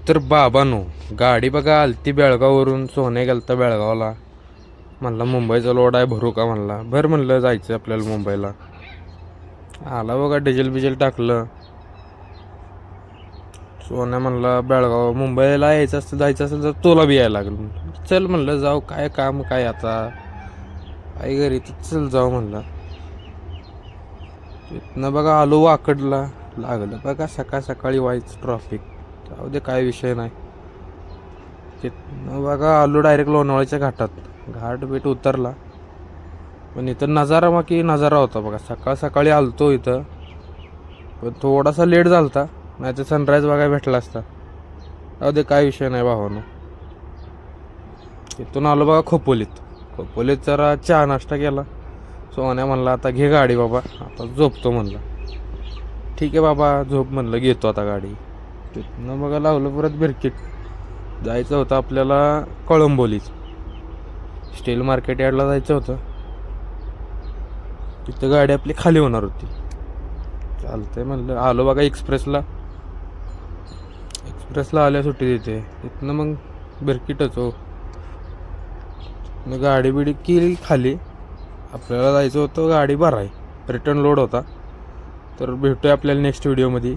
तर बाबांनो, गाडी बघा आलती बेळगाववरून. सोने गेलता बेळगावला. म्हणला मुंबईचा लोड आहे, भरू का म्हणला. भर म्हणलं, जायचं आपल्याला मुंबईला. आला बघा, डिझेल बिजेल टाकलं. सोन्या म्हणला बेळगाव मुंबईला यायचं असतं, जायचं असेल तर तुला बी यायला लागलं. चल म्हणलं, जाऊ. काय काम काय आता, आई घरी तर चल जाऊ म्हणलं. तिथनं बघा आलो वाकडला. लागलं बघा सकाळ सकाळी व्हायचं ट्रॉफिक. जाऊ दे, काय विषय नाही. तिथनं बघा आलो डायरेक्ट लोणावळ्याच्या घाटात. घाट बीट उतरला. पण इथं नजारा मग की नजारा होता बघा. सकाळ सकाळी आलतो इथं, पण थोडासा लेट झालता. नाही तर सनराईज बघायला भेटला असता. जाऊ दे, काय विषय नाही भावानो. इथून आलो बघा खोपोलीत. खोपोलीत जरा चहा नाश्ता केला. सोन्या म्हणला आता घे गाडी बाबा, आता झोपतो म्हणलं. ठीक आहे बाबा, झोप म्हणलं, घेतो आता गाडी. तिथनं बघा लावलं परत बिरकीट. जायचं होतं आपल्याला कळंबोलीत. स्टील मार्केट यार्डला जायचं होतं. तिथं गाडी आपली खाली होणार होती. चालतंय म्हणलं, आलो बघा एक्सप्रेसला. एक्सप्रेसला आल्या सुट्टी तिथे. तिथनं मग बिरकीटच हो. मग गाडी बिडी केली खाली. आपल्याला जायचं होतं गाडी भराय. रिटर्न लोड होता. तर भेटूया आपल्याला नेक्स्ट व्हिडिओमध्ये.